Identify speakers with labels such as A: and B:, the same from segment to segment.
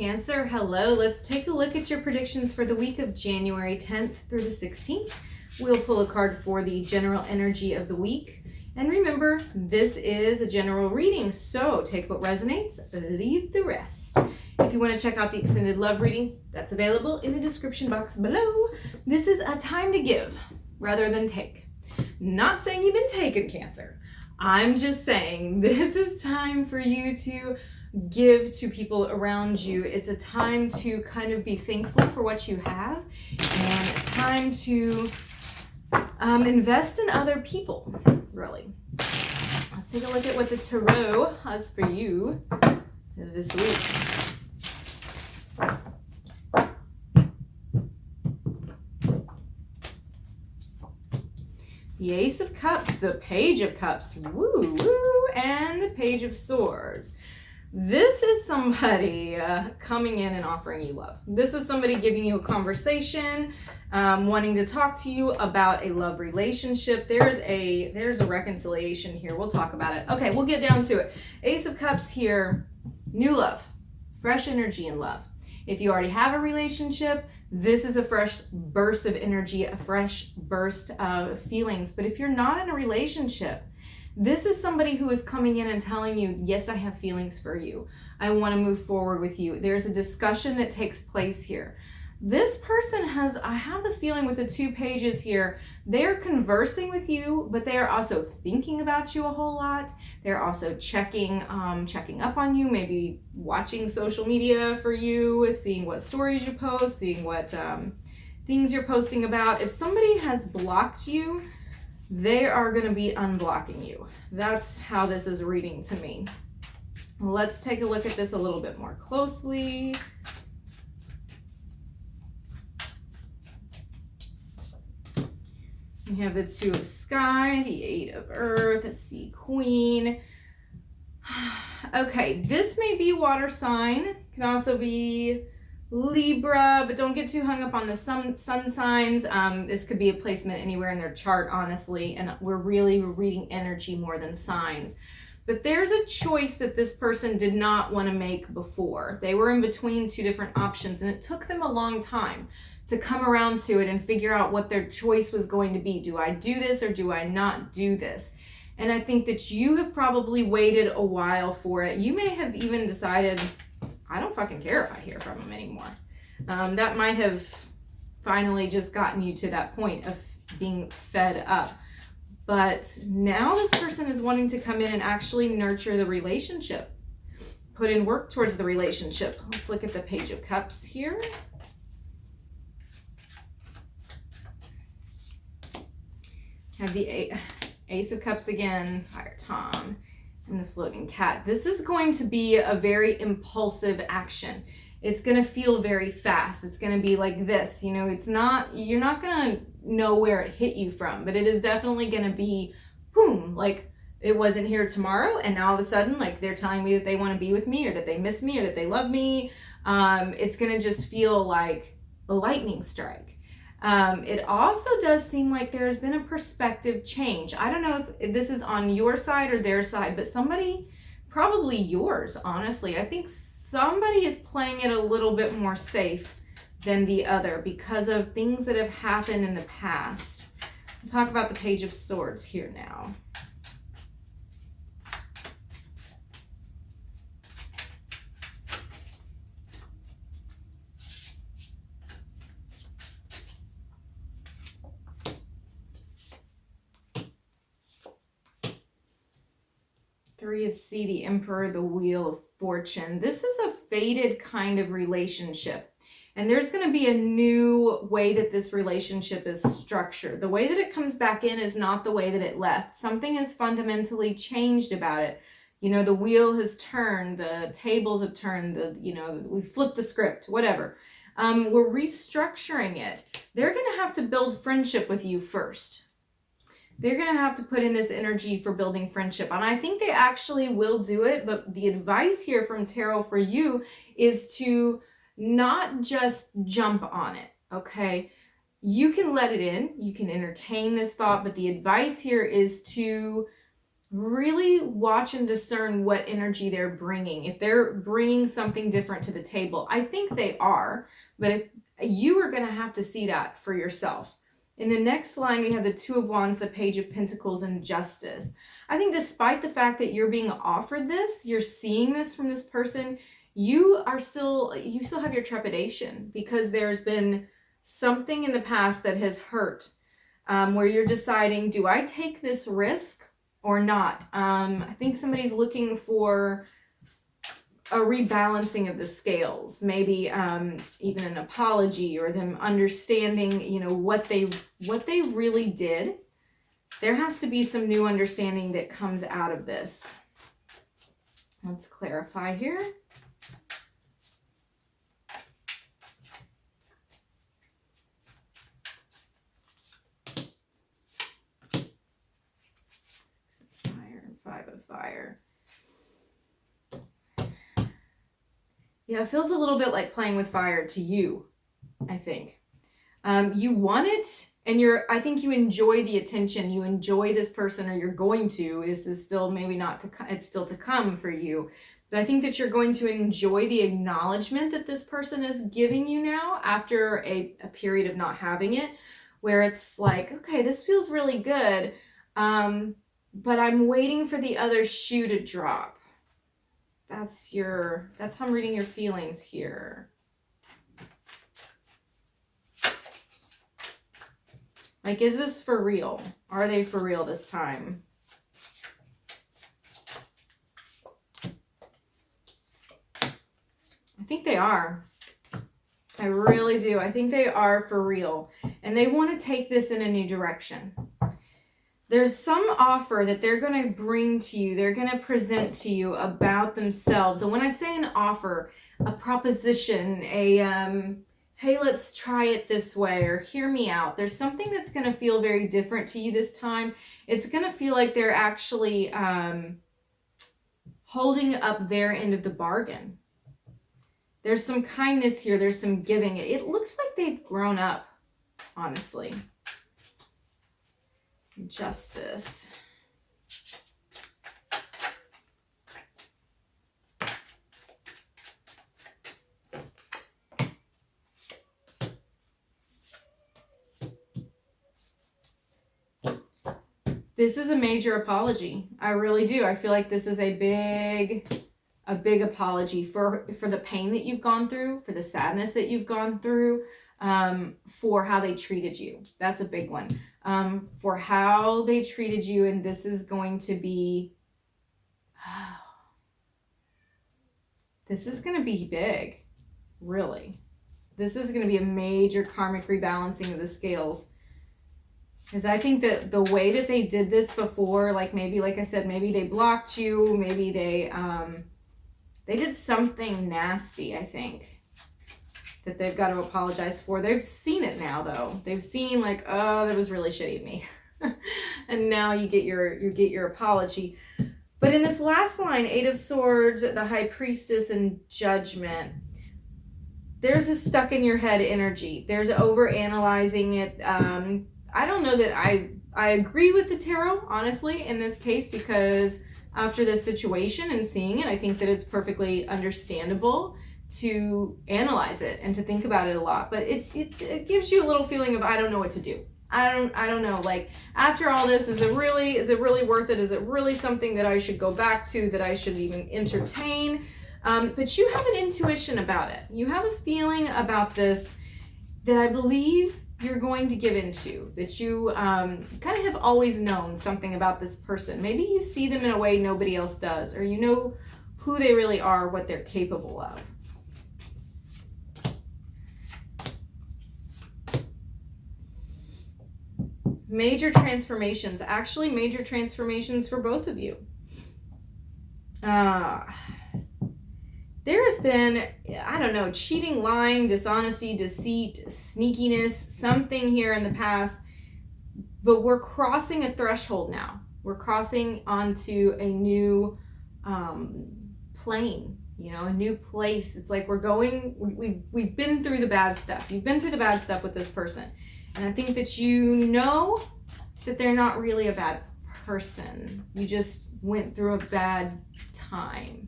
A: Cancer, hello. Let's take a look at your predictions for the week of January 10th through the 16th. We'll pull a card for the general energy of the week. And remember, this is a general reading, so take what resonates, leave the rest. If you want to check out the extended love reading, that's available in the description box below. This is a time to give rather than take. Not saying you've been taken, Cancer. I'm just saying this is time for you to give to people around you. It's a time to kind of be thankful for what you have, and a time to invest in other people, really. Let's take a look at what the tarot has for you this week. The Ace of Cups, the Page of Cups, woo, woo, and the Page of Swords. This is somebody coming in and offering you love. This is somebody giving you a conversation, wanting to talk to you about a love relationship. There's a reconciliation here. We'll talk about it. Okay, we'll get down to it. Ace of Cups here, new love, fresh energy and love. If you already have a relationship, this is a fresh burst of energy, a fresh burst of feelings. But if you're not in a relationship, this is somebody who is coming in and telling you, yes, I have feelings for you. I want to move forward with you. There's a discussion that takes place here. This person has, I have the feeling with the 2 pages here, they're conversing with you, but they are also thinking about you a whole lot. They're also checking up on you, maybe watching social media for you, seeing what stories you post, seeing what things you're posting about. If somebody has blocked you, they are going to be unblocking you. That's how this is reading to me. Let's take a look at this a little bit more closely. We have the 2 of Sky, the 8 of Earth, the Sea Queen. Okay, this may be water sign. Can also be Libra, but don't get too hung up on the sun signs. This could be a placement anywhere in their chart, honestly, and we're reading energy more than signs. But there's a choice that this person did not want to make before. They were in between 2 different options, and it took them a long time to come around to it and figure out what their choice was going to be. Do I do this or do I not do this? And I think that you have probably waited a while for it. You may have even decided, I don't fucking care if I hear from him anymore. That might have finally just gotten you to that point of being fed up. But now this person is wanting to come in and actually nurture the relationship, put in work towards the relationship. Let's look at the Page of Cups here. Have the Ace of Cups again, Fire Tom, and the Floating Cat. This is going to be a very impulsive action. It's going to feel very fast. It's going to be like this, you know, you're not going to know where it hit you from, but it is definitely going to be boom, like it wasn't here tomorrow, and now all of a sudden, like they're telling me that they want to be with me, or that they miss me, or that they love me. It's going to just feel like a lightning strike. It also does seem like there's been a perspective change. I don't know if this is on your side or their side, but somebody, probably yours, honestly. I think somebody is playing it a little bit more safe than the other because of things that have happened in the past. We'll talk about the Page of Swords here now. Three of Sea, the Emperor, the Wheel of Fortune. This is a fated kind of relationship. And there's going to be a new way that this relationship is structured. The way that it comes back in is not the way that it left. Something has fundamentally changed about it. You know, the wheel has turned, the tables have turned, we flipped the script, whatever. We're restructuring it. They're going to have to build friendship with you first. They're going to have to put in this energy for building friendship. And I think they actually will do it. But the advice here from Tarot for you is to not just jump on it, okay? You can let it in. You can entertain this thought. But the advice here is to really watch and discern what energy they're bringing. If they're bringing something different to the table, I think they are, but you are going to have to see that for yourself. In the next line, we have the Two of Wands, the Page of Pentacles, and Justice. I think despite the fact that you're being offered this, you're seeing this from this person, you still have your trepidation, because there's been something in the past that has hurt, where you're deciding, do I take this risk or not? I think somebody's looking for a rebalancing of the scales, maybe even an apology, or them understanding, what they really did. There has to be some new understanding that comes out of this. Let's clarify here. Five of Fire. Yeah, it feels a little bit like playing with fire to you, I think. You want it, and I think you enjoy the attention. You enjoy this person, or you're going to. This is still maybe not to, it's still to come for you. But I think that you're going to enjoy the acknowledgement that this person is giving you now after a period of not having it, where it's like, okay, this feels really good. But I'm waiting for the other shoe to drop. That's how I'm reading your feelings here. Like, is this for real? Are they for real this time? I think they are. I really do. I think they are for real. And they want to take this in a new direction. There's some offer that they're going to bring to you. They're going to present to you about themselves. And when I say an offer, a proposition, hey, let's try it this way, or hear me out. There's something that's going to feel very different to you this time. It's going to feel like they're actually holding up their end of the bargain. There's some kindness here. There's some giving. It looks like they've grown up, honestly. Justice. This is a major apology. I really do. I feel like this is a big apology for the pain that you've gone through, for the sadness that you've gone through, for how they treated you. That's a big one. For how they treated you, and this is going to be, this is going to be big, really. This is going to be a major karmic rebalancing of the scales. Because I think that the way that they did this before, like maybe, like I said, maybe they blocked you, maybe they did something nasty, I think, that they've got to apologize for. They've seen it now, though. They've seen, like, oh, that was really shitty of me. And now you get your apology. But in this last line, Eight of Swords, the High Priestess, and Judgment, there's a stuck in your head energy. There's over-analyzing it. I don't know that I agree with the tarot, honestly, in this case, because after this situation and seeing it, I think that it's perfectly understandable to analyze it and to think about it a lot. But it gives you a little feeling of, I don't know what to do. I don't know. Like, after all this, is it really worth it? Is it really something that I should go back to, that I should even entertain? But you have an intuition about it. You have a feeling about this that I believe you're going to give into, that you kind of have always known something about this person. Maybe you see them in a way nobody else does, or you know who they really are, what they're capable of. Major transformations, actually major transformations for both of you. There has been, I don't know, cheating, lying, dishonesty, deceit, sneakiness, something here in the past, but we're crossing a threshold now. We're crossing onto a new plane, a new place. It's like we've been through the bad stuff. You've been through the bad stuff with this person. And I think that you know that they're not really a bad person. You just went through a bad time.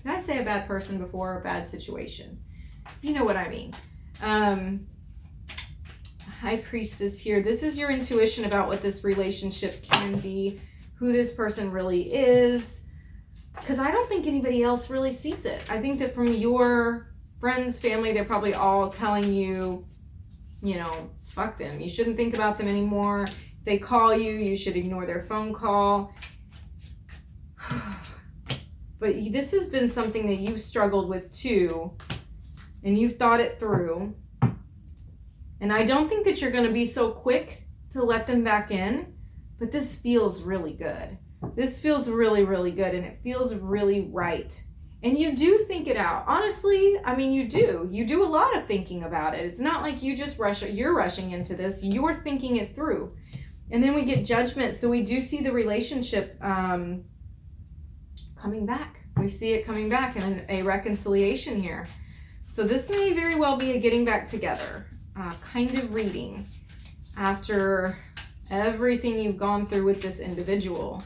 A: Did I say a bad person before? A bad situation? You know what I mean. High Priestess here. This is your intuition about what this relationship can be, who this person really is. Because I don't think anybody else really sees it. I think that from your friends, family, they're probably all telling you, you know, fuck them. You shouldn't think about them anymore. If they call you, you should ignore their phone call. But this has been something that you've struggled with too, and you've thought it through. And I don't think that you're going to be so quick to let them back in, but this feels really good. This feels really, really good, and it feels really right. And you do think it out. Honestly, I mean, you do. You do a lot of thinking about it. It's not like you just you're rushing into this. You're thinking it through. And then we get Judgment. So we do see the relationship coming back. We see it coming back in a reconciliation here. So this may very well be a getting back together kind of reading after everything you've gone through with this individual.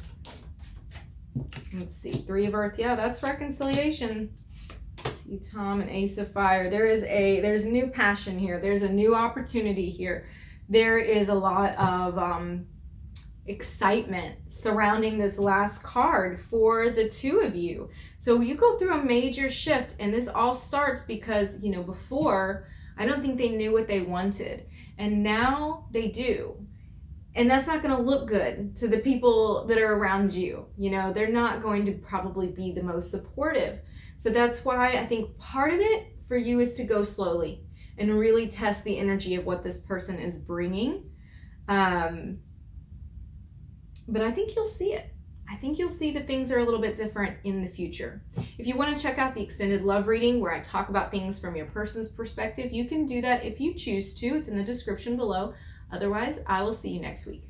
A: Let's see, Three of Earth. Yeah, that's reconciliation. See, Tom and Ace of Fire. There's new passion here. There's a new opportunity here. There is a lot of excitement surrounding this last card for the two of you. So you go through a major shift, and this all starts because, you know, before, I don't think they knew what they wanted. And now they do. And that's not going to look good to the people that are around you. You know, they're not going to probably be the most supportive. So that's why I think part of it for you is to go slowly and really test the energy of what this person is bringing. But I think you'll see it. I think you'll see that things are a little bit different in the future. If you want to check out the extended love reading where I talk about things from your person's perspective, you can do that if you choose to. It's in the description below. Otherwise, I will see you next week.